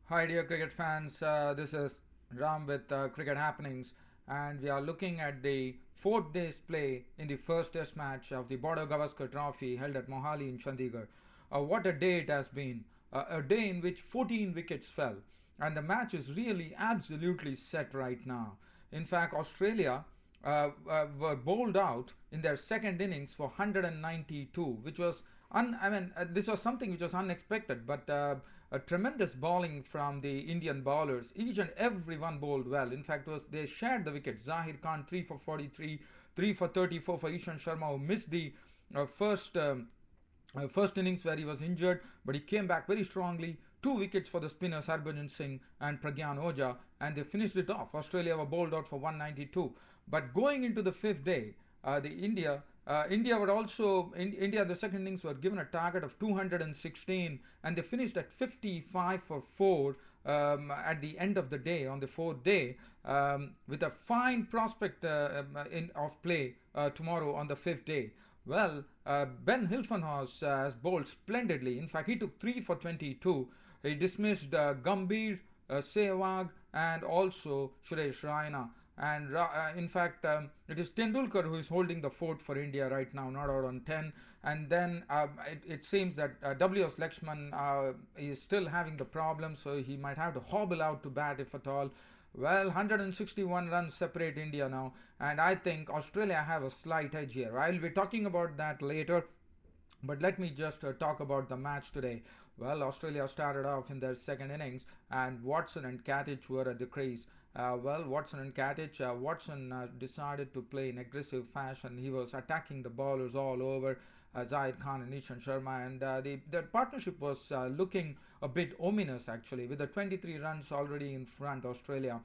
Hi, dear cricket fans. This is Ram with Cricket Happenings, and we are looking at the fourth day's play in the first Test match of the Border Gavaskar Trophy held at Mohali in Chandigarh. What a day it has been! A day in which 14 wickets fell, and the match is really absolutely set right now. In fact, Australia were bowled out in their second innings for 192, which was this was something which was unexpected, but a tremendous bowling from the Indian bowlers. Each and every one bowled well. In fact, was they shared the wickets. Zahir Khan 3 for 43, 3 for 34 for Ishan Sharma, who missed the first innings where he was injured, but he came back very strongly. Two wickets for the spinners Harbhajan Singh and Pragyan Oja, and they finished it off. Australia were bowled out for 192. But going into the fifth day, the India were also India the second innings were given a target of 216, and they finished at 55 for 4 at the end of the day on the fourth day, with a fine prospect of play tomorrow on the fifth day. Well, Ben Hilfenhaus has bowled splendidly. In fact, he took 3 for 22. He dismissed Gambhir, Sehwag, and also Suresh Raina. And in fact, it is Tendulkar who is holding the fort for India right now, not out on 10. And then it seems that W.S. Lakshman is still having the problem, so he might have to hobble out to bat if at all. Well, 161 runs separate India now, and I think Australia have a slight edge here. I'll be talking about that later. But let me just talk about the match today. Well, Australia started off in their second innings, and Watson and Katich were at the crease. Watson and Katich, Watson decided to play in aggressive fashion. He was attacking the bowlers all over, Zahid Khan and Ishan Sharma, and the partnership was looking a bit ominous actually. With the 23 runs already in front, Australia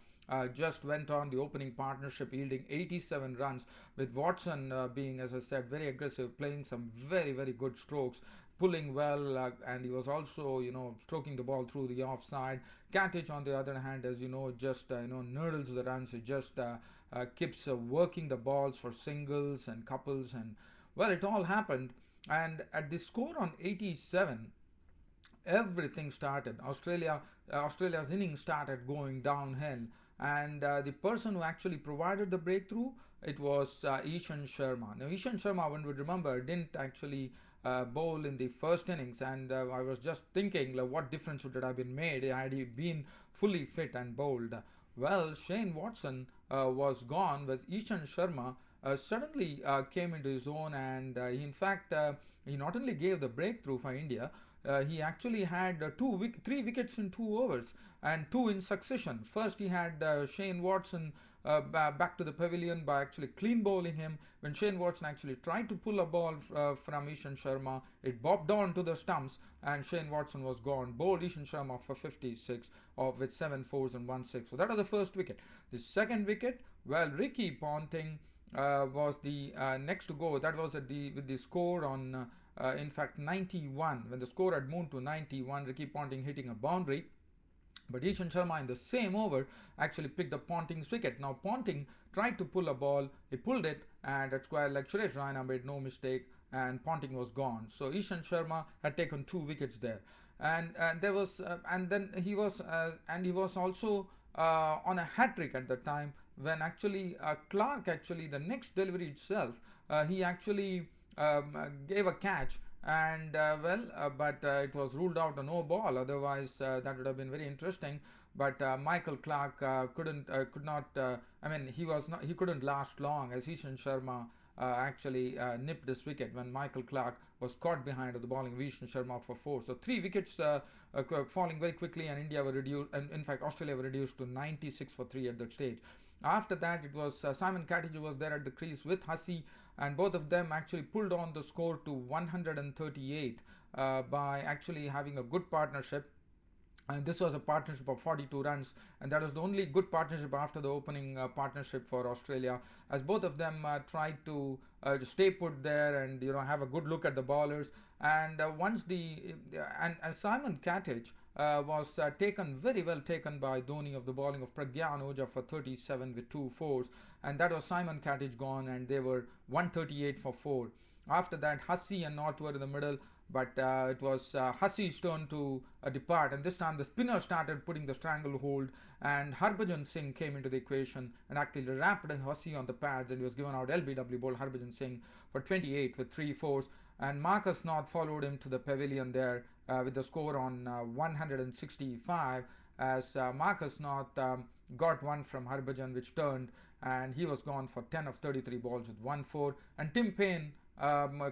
just went on the opening partnership, yielding 87 runs, with Watson being, as I said, very aggressive, playing some very, very good strokes, pulling well, and he was also, stroking the ball through the offside. Katich, on the other hand, as you know, just nurdles the runs. He just keeps working the balls for singles and couples, and well, it all happened. And at the score on 87, everything started. Australia's innings started going downhill, and the person who actually provided the breakthrough, it was Ishan Sharma. Now, Ishan Sharma, one would remember, didn't actually bowl in the first innings, and I was just thinking, like, what difference would it have been made had he been fully fit and bowled. Well, Shane Watson was gone, but Ishan Sharma suddenly came into his own, and in fact, he not only gave the breakthrough for India, he actually had three wickets in 2 overs, and two in succession. First, he had Shane Watson back to the pavilion by actually clean bowling him. When Shane Watson actually tried to pull a ball from Ishan Sharma, it bobbed on to the stumps, and Shane Watson was gone. Bowled Ishan Sharma for 56 with 7 4s and 1 6. So that was the first wicket. The second wicket, well, Ricky Ponting was the next to go. That was with the score on in fact 91. When the score had moved to 91, Ricky Ponting hitting a boundary, but Ishan Sharma in the same over actually picked up Ponting's wicket. Now Ponting tried to pull a ball, he pulled it, and at square leg Suresh Raina made no mistake, and Ponting was gone. So Ishan Sharma had taken 2 wickets there, and there was and then he was also on a hat trick at the time, when actually Clark, actually the next delivery itself, he actually gave a catch, and but it was ruled out a no ball. Otherwise, that would have been very interesting. But Michael Clark could not. He couldn't last long, as Ishan Sharma actually nipped this wicket when Michael Clark was caught behind of the bowling of Ishan Sharma for 4. So 3 wickets falling very quickly, and India were reduced, and in fact Australia were reduced to 96 for 3 at that stage. After that, it was Simon Katich was there at the crease with Hussey, and both of them actually pulled on the score to 138 by actually having a good partnership. And this was a partnership of 42 runs, and that was the only good partnership after the opening partnership for Australia, as both of them tried to stay put there and have a good look at the bowlers. And once the and Simon Katich was taken very well taken by Dhoni of the bowling of Pragyan Oja for 37 with 2 4s, and that was Simon Katich gone, and they were 138 for 4. After that, Hussey and North were in the middle. but it was Hussey's turn to depart, and this time the spinner started putting the stranglehold, and Harbhajan Singh came into the equation and actually wrapped Hussey on the pads, and he was given out. LBW bowled Harbhajan Singh for 28 with 3 fours, and Marcus North followed him to the pavilion there with the score on 165, as Marcus North got one from Harbhajan which turned, and he was gone for 10 of 33 balls with 1 4, and Tim Paine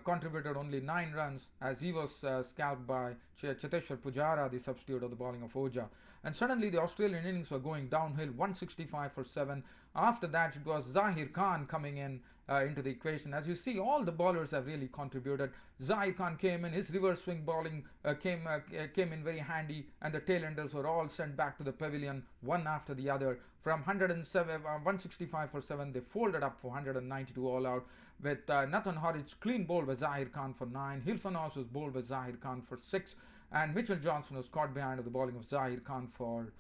contributed only 9 runs as he was scalped by Cheteshwar Pujara, the substitute of the bowling of Oja. And suddenly the Australian innings were going downhill, 165 for 7. After that, it was Zahir Khan coming in into the equation. As you see, all the bowlers have really contributed. Zahir Khan came in, his reverse swing bowling came in very handy, and the tailenders were all sent back to the pavilion one after the other. From 165 for 7, they folded up for 192 all out, with Nathan Horridge clean bowled by Zahir Khan for 9. Hilfenhaus was bowled by Zahir Khan for 6, and Mitchell Johnson was caught behind with the bowling of Zahir Khan for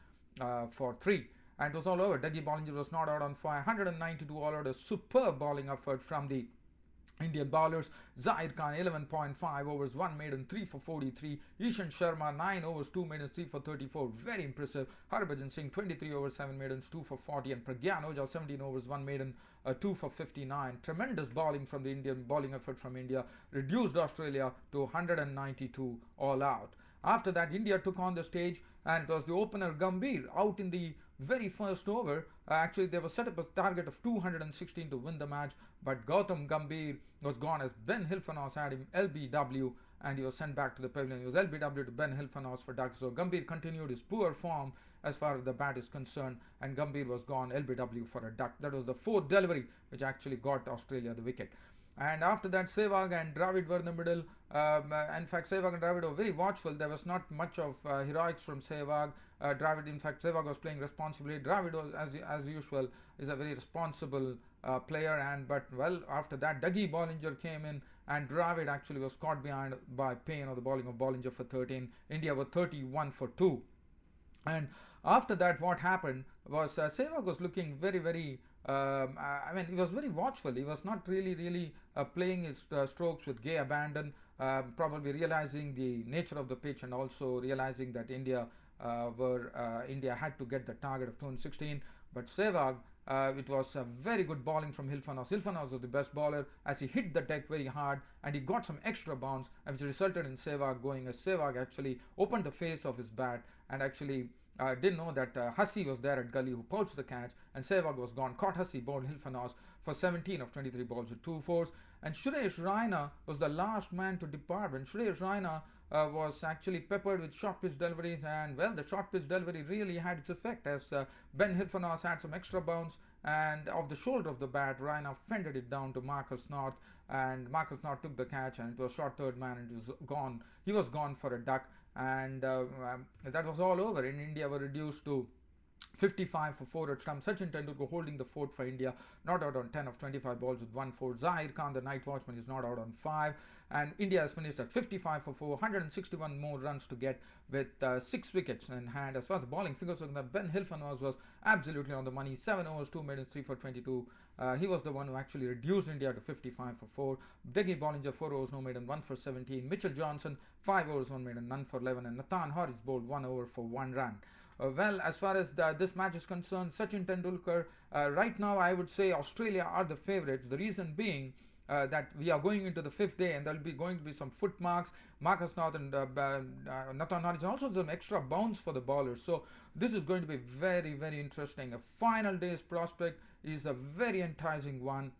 3. And it was all over. Dougie Bollinger was not out on 5. 192 all out, a superb bowling effort from the Indian bowlers. Zahir Khan 11.5 overs, 1 maiden, 3 for 43. Ishan Sharma 9 overs, 2 maidens, 3 for 34. Very impressive. Harbhajan Singh 23 overs, 7 maidens, 2 for 40. And Pragyan Oja 17 overs, 1 maiden, 2 for 59. Tremendous bowling from the Indian bowling effort from India. Reduced Australia to 192 all out. After that, India took on the stage, and it was the opener Gambhir out in the very first over. Actually, they were set up a target of 216 to win the match, but Gautam Gambhir was gone as Ben Hilfenhaus had him LBW, and he was sent back to the pavilion. It was LBW to Ben Hilfenhaus for duck. So Gambhir continued his poor form as far as the bat is concerned, and Gambhir was gone LBW for a duck. That was the 4th delivery which actually got Australia the wicket. And after that, Sehwag and Dravid were in the middle. In fact, Sehwag and Dravid were very watchful. There was not much of heroics from Sehwag. Dravid, in fact, Sehwag was playing responsibly. Dravid was, as usual, is a very responsible player. But after that, Dougie Bollinger came in, and Dravid actually was caught behind by Paine of the bowling of Bollinger for 13. India were 31 for 2. And after that, what happened was Sehwag was looking very, very he was very watchful. He was not really playing his strokes with gay abandon, probably realizing the nature of the pitch, and also realizing that India had to get the target of 216. But Sehwag, it was a very good bowling from Hilfenhaus. Hilfenhaus was the best bowler as he hit the deck very hard, and he got some extra bounce, which resulted in Sehwag going, as Sehwag actually opened the face of his bat and actually didn't know that Hussey was there at gully, who poached the catch, and Sehwag was gone. Caught Hussey, bowled Hilfenhaus for 17 of 23 balls with 2 fours. And Suresh Raina was the last man to depart. When Suresh Raina was actually peppered with short pitch deliveries, and the short pitch delivery really had its effect, as Ben Hilfenhaus had some extra bounce, and off the shoulder of the bat, Raina fended it down to Marcus North, and Marcus North took the catch, and it was short third man, and it was gone. He was gone for a duck, and that was all over. And India were reduced to 55 for 4 at stump. Sachin Tendulkar holding the fort for India, not out on 10 of 25 balls with 1 4. Zahir Khan, the night watchman, is not out on 5. And India has finished at 55 for 4, 161 more runs to get, with 6 wickets in hand. As far as the bowling figures are concerned, Ben Hilfenhaus was absolutely on the money. 7 overs, 2 maidens, 3 for 22. He was the one who actually reduced India to 55 for 4. Dougie Bollinger 4 overs, no maiden, 1 for 17. Mitchell Johnson 5 overs, 1 maiden, none for 11. And Nathan Horridge bowled 1 over for 1 run. As far as this match is concerned, Sachin Tendulkar, right now I would say Australia are the favourites. The reason being that we are going into the 5th day, and there will be going to be some foot marks. Marcus North and Nathan Horridge, and also some extra bounce for the bowlers. So this is going to be very, very interesting. A final day's prospect is a very enticing one.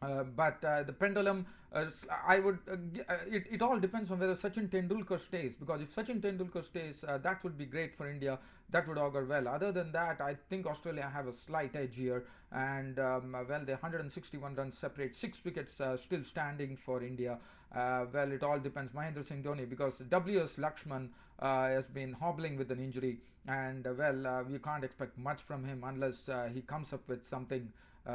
But the pendulum, it all depends on whether Sachin Tendulkar stays, because if Sachin Tendulkar stays, that would be great for India. That would augur well. Other than that, I think Australia have a slight edge here, and the 161 runs separate, 6 wickets still standing for India. It all depends. Mahendra Singh Dhoni, because W.S. Lakshman has been hobbling with an injury, and we can't expect much from him unless he comes up with something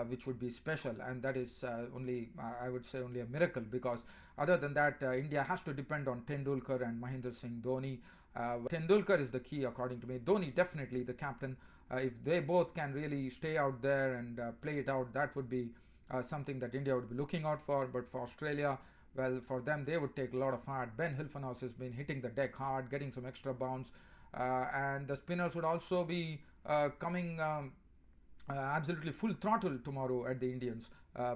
which would be special, and that is only, I would say, only a miracle, because other than that, India has to depend on Tendulkar and Mahendra Singh Dhoni. Tendulkar is the key, according to me. Dhoni definitely the captain. If they both can really stay out there and play it out, that would be something that India would be looking out for. But for Australia, well, for them, they would take a lot of hard. Ben Hilfenhaus has been hitting the deck hard, getting some extra bounce, and the spinners would also be coming absolutely full throttle tomorrow at the Indians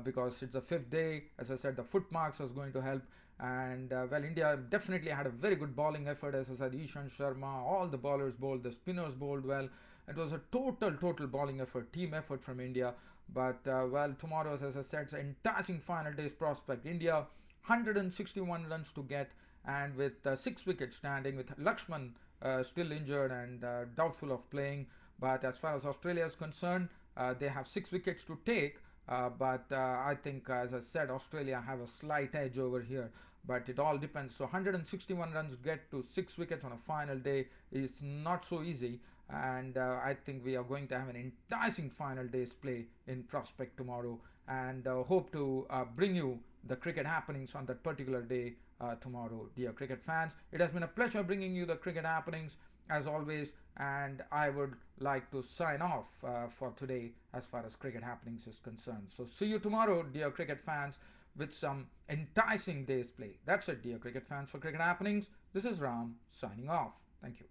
because it's the fifth day. As I said, the foot marks is going to help. And well, India definitely had a very good bowling effort. As I said, Ishan Sharma, all the bowlers bowled, the spinners bowled well. It was a total bowling effort, team effort from India. But well, tomorrow, as I said, it's an enticing final day's prospect. India 161 runs to get, and with 6 wickets standing, with Lakshman still injured and doubtful of playing. But as far as Australia is concerned, they have 6 wickets to take. But I think, as I said, Australia have a slight edge over here. But it all depends. So 161 runs get to 6 wickets on a final day is not so easy. And I think we are going to have an enticing final day's play in prospect tomorrow. And hope to bring you the cricket happenings on that particular day tomorrow, dear cricket fans. It has been a pleasure bringing you the cricket happenings as always, and I would like to sign off for today as far as cricket happenings is concerned. So see you tomorrow, dear cricket fans, with some enticing day's play. That's it, dear cricket fans, for cricket happenings. This is Ram signing off. Thank you.